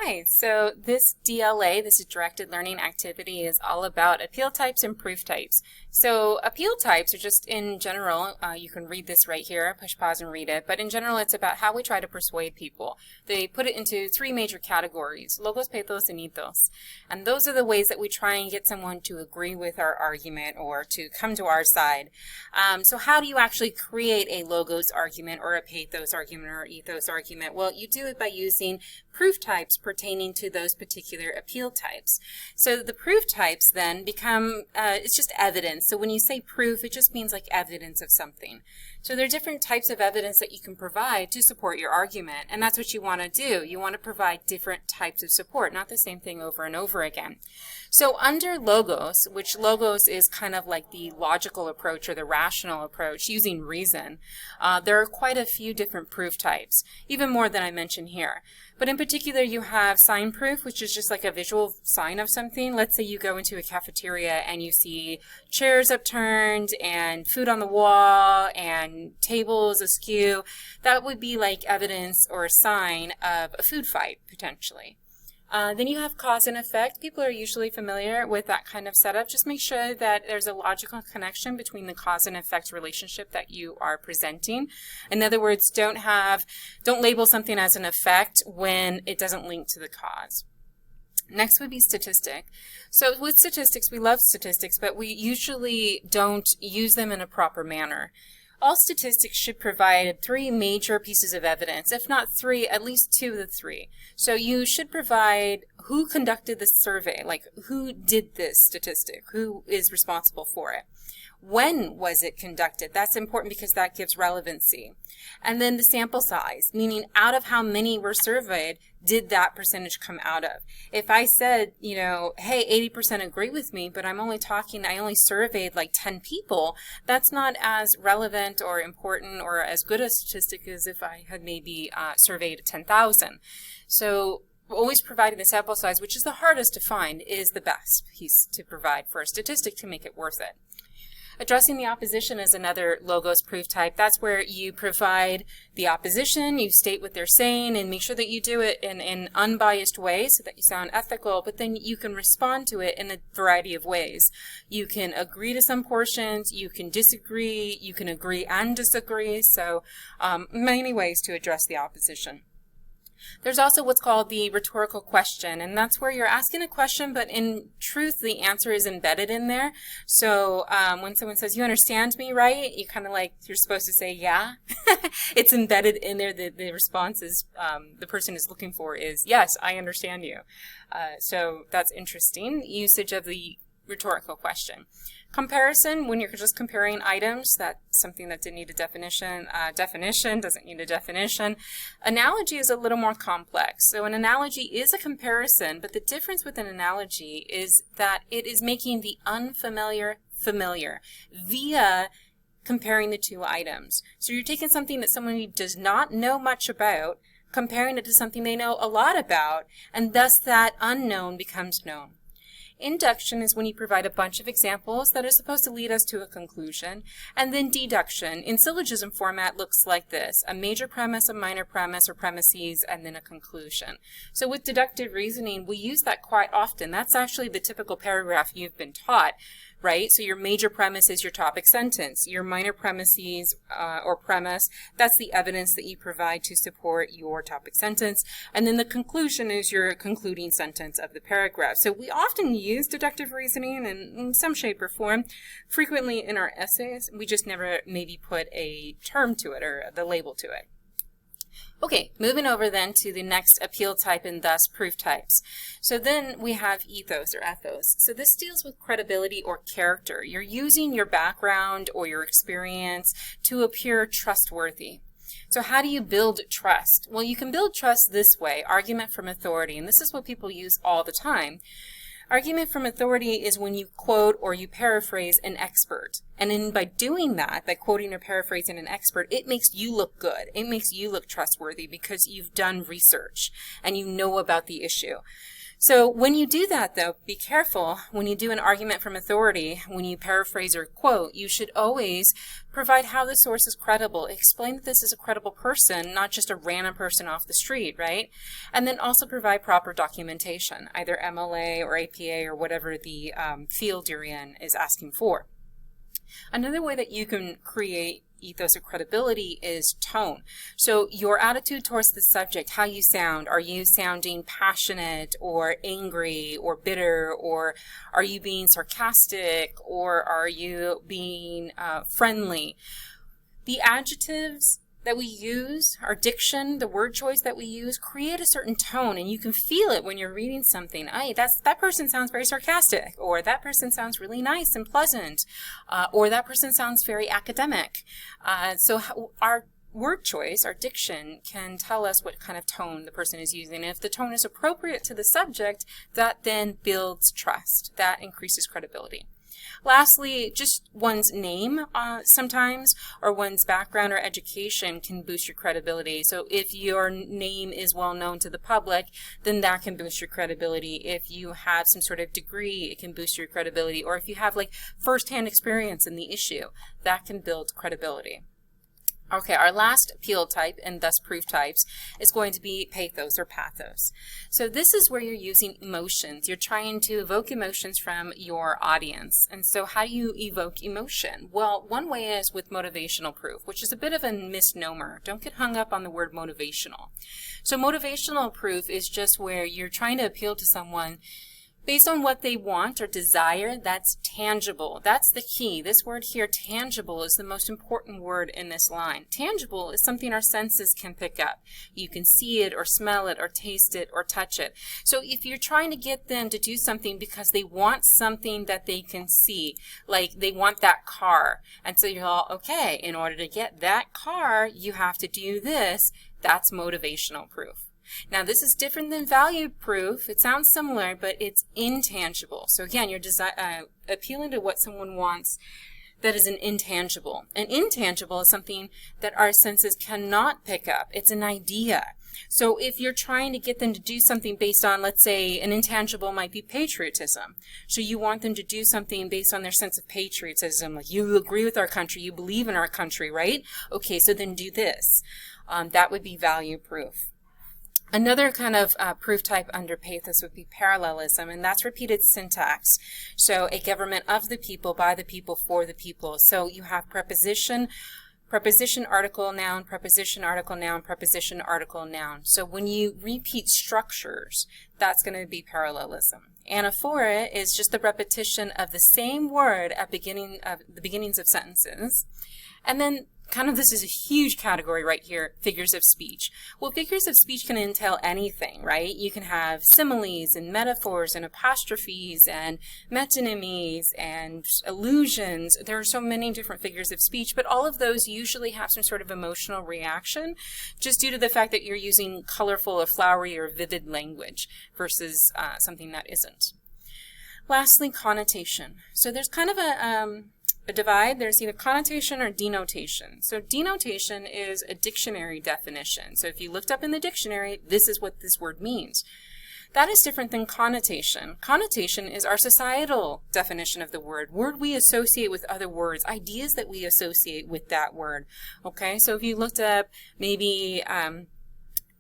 Hi, so this DLA, this is directed learning activity, is all about appeal types and proof types. So appeal types are just in general, you can read this right here, push pause and read it, but in general it's about how we try to persuade people. They put it into three major categories, logos, pathos, and ethos. And those are the ways that we try and get someone to agree with our argument or to come to our side. So how do you actually create a logos argument or a pathos argument or ethos argument? Well, you do it by using proof types pertaining to those particular appeal types. So the proof types then become, it's just evidence. So when you say proof, it just means like evidence of something. So there are different types of evidence that you can provide to support your argument, and that's what you want to do. You want to provide different types of support, not the same thing over and over again. So under logos, which logos is kind of like the logical approach or the rational approach using reason, there are quite a few different proof types, even more than I mentioned here. But in particular, you have sign proof, which is just like a visual sign of something. Let's say you go into a cafeteria and you see chairs upturned and food on the wall and tables askew. That would be like evidence or a sign of a food fight, potentially. Then you have cause and effect. People are usually familiar with that kind of setup. Just make sure that there's a logical connection between the cause and effect relationship that you are presenting. In other words, don't label something as an effect when it doesn't link to the cause. Next would be statistic. So with statistics, we love statistics, but we usually don't use them in a proper manner. All statistics should provide three major pieces of evidence, if not three, at least two of the three. So you should provide who conducted the survey, like who did this statistic, who is responsible for it. When was it conducted? That's important because that gives relevancy. And then the sample size, meaning out of how many were surveyed, did that percentage come out of? If I said, hey, 80% agree with me, but I only surveyed like 10 people, that's not as relevant or important or as good a statistic as if I had maybe surveyed 10,000. So always providing the sample size, which is the hardest to find, is the best piece to provide for a statistic to make it worth it. Addressing the opposition is another logos proof type. That's where you provide the opposition, you state what they're saying, and make sure that you do it in an unbiased way so that you sound ethical, but then you can respond to it in a variety of ways. You can agree to some portions, you can disagree, you can agree and disagree, so many ways to address the opposition. There's also what's called the rhetorical question, and that's where you're asking a question, but in truth, the answer is embedded in there. So when someone says, "You understand me, right?" you kind of you're supposed to say, "Yeah." It's embedded in there. The response is, the person is looking for is, "Yes, I understand you." So that's interesting usage of the rhetorical question. Comparison, when you're just comparing items, that's something that didn't need a definition. Definition doesn't need a definition. Analogy is a little more complex. So an analogy is a comparison, but the difference with an analogy is that it is making the unfamiliar familiar via comparing the two items. So you're taking something that someone does not know much about, comparing it to something they know a lot about, and thus that unknown becomes known. Induction is when you provide a bunch of examples that are supposed to lead us to a conclusion. And then deduction, in syllogism format, looks like this: a major premise, a minor premise, or premises, and then a conclusion. So with deductive reasoning, we use that quite often. That's actually the typical paragraph you've been taught, right? So your major premise is your topic sentence. Your minor premises or premise, that's the evidence that you provide to support your topic sentence. And then the conclusion is your concluding sentence of the paragraph. So we often use deductive reasoning in some shape or form. Frequently in our essays, we just never maybe put a term to it or the label to it. Okay, moving over then to the next appeal type and thus proof types. So then we have ethos or ethos. So this deals with credibility or character. You're using your background or your experience to appear trustworthy. So how do you build trust? Well, you can build trust this way: argument from authority, and this is what people use all the time. Argument from authority is when you quote or you paraphrase an expert. And by doing that, by quoting or paraphrasing an expert, it makes you look good. It makes you look trustworthy because you've done research and you know about the issue. So when you do that, though, be careful. When you do an argument from authority, when you paraphrase or quote, you should always provide how the source is credible. Explain that this is a credible person, not just a random person off the street, right? And then also provide proper documentation, either MLA or APA or whatever the field you're in is asking for. Another way that you can create ethos of credibility is tone. So your attitude towards the subject, how you sound. Are you sounding passionate or angry or bitter, or are you being sarcastic, or are you being friendly? The adjectives that we use, our diction, the word choice that we use, create a certain tone, and you can feel it when you're reading something. Hey, that person sounds very sarcastic, or that person sounds really nice and pleasant, or that person sounds very academic. So our word choice, our diction, can tell us what kind of tone the person is using. And if the tone is appropriate to the subject, that then builds trust. That increases credibility. Lastly, just one's name sometimes, or one's background or education can boost your credibility. So if your name is well known to the public, then that can boost your credibility. If you have some sort of degree, it can boost your credibility. Or if you have like firsthand experience in the issue, that can build credibility. Okay, our last appeal type, and thus proof types, is going to be pathos or pathos. So this is where you're using emotions. You're trying to evoke emotions from your audience. And so how do you evoke emotion? Well, one way is with motivational proof, which is a bit of a misnomer. Don't get hung up on the word motivational. So motivational proof is just where you're trying to appeal to someone based on what they want or desire. That's tangible. That's the key. This word here, tangible, is the most important word in this line. Tangible is something our senses can pick up. You can see it or smell it or taste it or touch it. So if you're trying to get them to do something because they want something that they can see, like they want that car, and so you're all, okay, in order to get that car, you have to do this, that's motivational proof. Now, this is different than value proof. It sounds similar, but it's intangible. So again, you're appealing to what someone wants that is an intangible. An intangible is something that our senses cannot pick up. It's an idea. So if you're trying to get them to do something based on, let's say, an intangible might be patriotism. So you want them to do something based on their sense of patriotism, like you agree with our country, you believe in our country, right? Okay, so then do this. That would be value proof. Another kind of proof type under pathos would be parallelism, and that's repeated syntax. So a government of the people, by the people, for the people. So you have preposition, article, noun, preposition, article, noun, preposition, article, noun. So when you repeat structures, that's going to be parallelism. Anaphora is just the repetition of the same word at the beginnings of sentences. And then kind of this is a huge category right here, figures of speech. Well, figures of speech can entail anything, right? You can have similes and metaphors and apostrophes and metonymies and allusions. There are so many different figures of speech, but all of those usually have some sort of emotional reaction just due to the fact that you're using colorful or flowery or vivid language versus something that isn't. Lastly, connotation. So there's kind of a divide. There's either connotation or denotation. So denotation is a dictionary definition. So if you looked up in the dictionary, this is what this word means. That is different than connotation. Connotation is our societal definition of the word we associate with other words, ideas that we associate with that word. Okay, so if you looked up maybe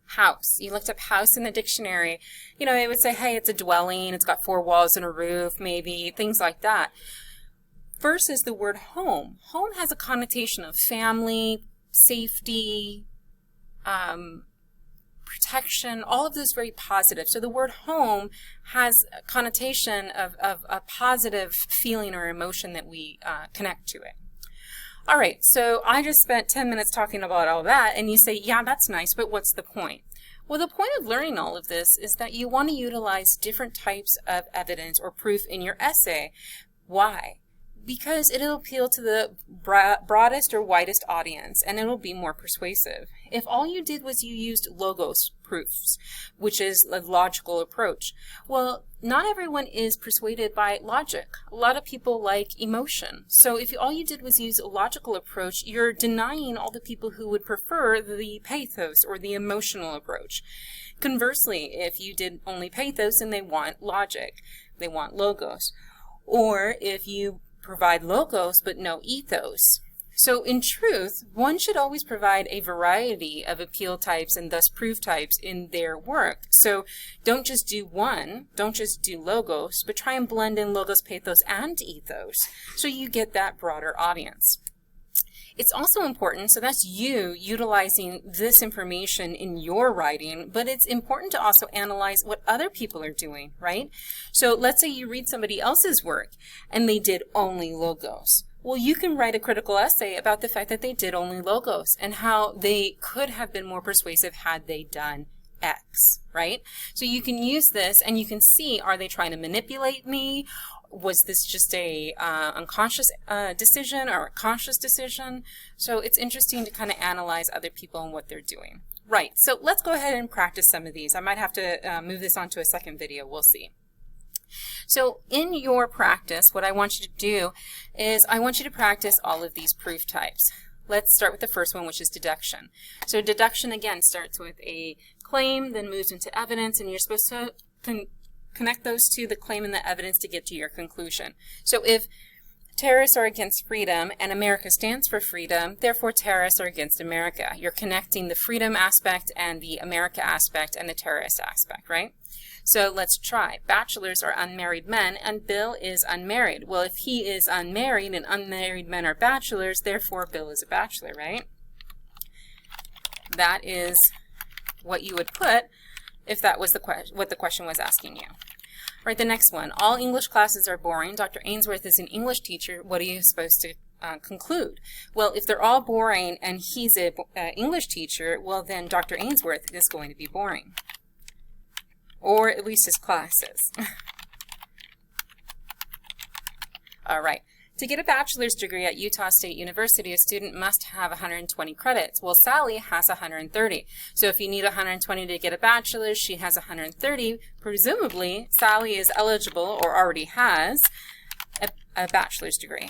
house, you looked up house in the dictionary, you know, it would say, hey, it's a dwelling, it's got 4 walls and a roof, maybe, things like that. Versus the word home. Home has a connotation of family, safety, protection, all of those very positive. So the word home has a connotation of a positive feeling or emotion that we connect to it. All right, so I just spent 10 minutes talking about all that, and you say, yeah, that's nice, but what's the point? Well, the point of learning all of this is that you want to utilize different types of evidence or proof in your essay. Why? Because it'll appeal to the broadest or widest audience, and it'll be more persuasive. If all you did was you used logos proofs, which is a logical approach, well, not everyone is persuaded by logic. A lot of people like emotion. So if all you did was use a logical approach, you're denying all the people who would prefer the pathos or the emotional approach. Conversely, if you did only pathos and they want logic, they want logos. Or if you provide logos but no ethos. So in truth, one should always provide a variety of appeal types and thus proof types in their work. So don't just do one, don't just do logos, but try and blend in logos, pathos, and ethos so you get that broader audience. It's also important, so that's you utilizing this information in your writing, but it's important to also analyze what other people are doing, right? So let's say you read somebody else's work and they did only logos. Well, you can write a critical essay about the fact that they did only logos and how they could have been more persuasive had they done X, right? So you can use this and you can see, are they trying to manipulate me? Was this just a unconscious decision or a conscious decision? So it's interesting to kind of analyze other people and what they're doing. Right, so let's go ahead and practice some of these. I might have to move this on to a second video. We'll see. So in your practice, what I want you to do is I want you to practice all of these proof types. Let's start with the first one, which is deduction. So deduction, again, starts with a claim, then moves into evidence, and you're supposed to connect those to the claim and the evidence to get to your conclusion. So if terrorists are against freedom and America stands for freedom, therefore terrorists are against America. You're connecting the freedom aspect and the America aspect and the terrorist aspect, right? So let's try. Bachelors are unmarried men and Bill is unmarried. Well, if he is unmarried and unmarried men are bachelors, therefore Bill is a bachelor, right? That is what you would put if that was what the question was asking you. All right, the next one. All English classes are boring. Dr. Ainsworth is an English teacher. What are you supposed to conclude? Well, if they're all boring and he's an English teacher, well, then Dr. Ainsworth is going to be boring. Or at least his classes. All right. To get a bachelor's degree at Utah State University, a student must have 120 credits. Well, Sally has 130. So if you need 120 to get a bachelor's, she has 130. Presumably, Sally is eligible or already has a bachelor's degree.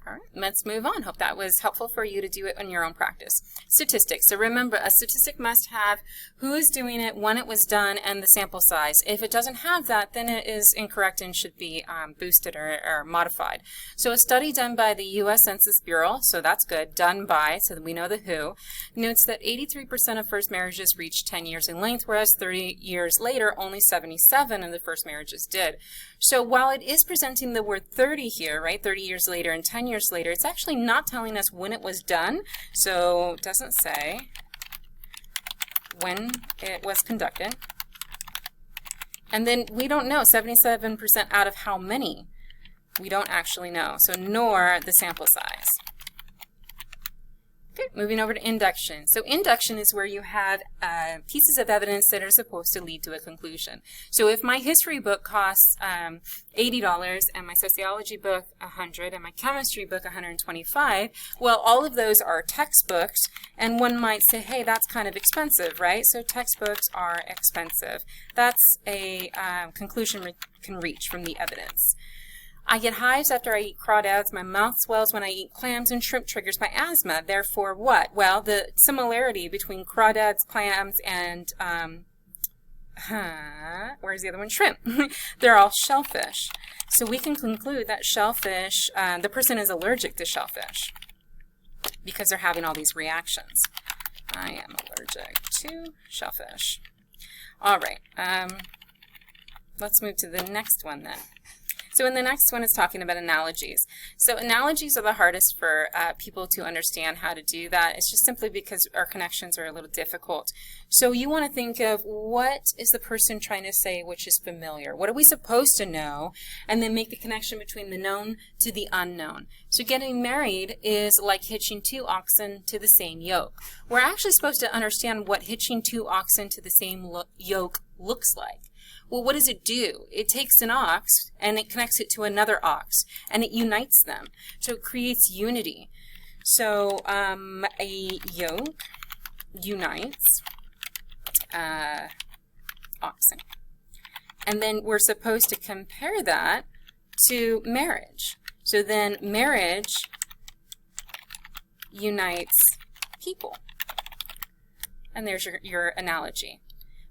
All right, let's move on. Hope that was helpful for you to do it in your own practice. Statistics. So remember, a statistic must have who is doing it, when it was done, and the sample size. If it doesn't have that, then it is incorrect and should be boosted or modified. So a study done by the U.S. Census Bureau, so that's good, done by, so that we know the who, notes that 83% of first marriages reach 10 years in length, whereas 30 years later, only 77 of the first marriages did. So while it is presenting the word 30 here, right, 30 years later and 10 years later, it's actually not telling us when it was done. So it doesn't say when it was conducted. And then we don't know 77% out of how many. We don't actually know. So nor the sample size. Okay, moving over to induction. So induction is where you have pieces of evidence that are supposed to lead to a conclusion. So if my history book costs $80 and my sociology book $100 and my chemistry book $125, well, all of those are textbooks, and one might say, hey, that's kind of expensive, right? So textbooks are expensive. That's a conclusion we can reach from the evidence. I get hives after I eat crawdads, my mouth swells when I eat clams, and shrimp triggers my asthma. Therefore, what? Well, the similarity between crawdads, clams, and, where's the other one? Shrimp. They're all shellfish. So we can conclude that shellfish, the person is allergic to shellfish because they're having all these reactions. I am allergic to shellfish. All right. Let's move to the next one then. So in the next one, it's talking about analogies. So analogies are the hardest for people to understand how to do that. It's just simply because our connections are a little difficult. So you want to think of what is the person trying to say which is familiar? What are we supposed to know? And then make the connection between the known to the unknown. So getting married is like hitching two oxen to the same yoke. We're actually supposed to understand what hitching two oxen to the same yoke looks like. Well, what does it do? It takes an ox and it connects it to another ox and it unites them. So it creates unity. So a yoke unites oxen. And then we're supposed to compare that to marriage. So then marriage unites people. And there's your analogy.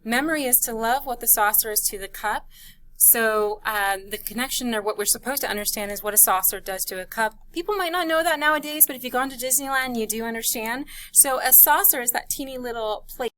Memory is to love what the saucer is to the cup. So the connection, or what we're supposed to understand, is what a saucer does to a cup. People might not know that nowadays, but if you've gone to Disneyland, you do understand. So a saucer is that teeny little plate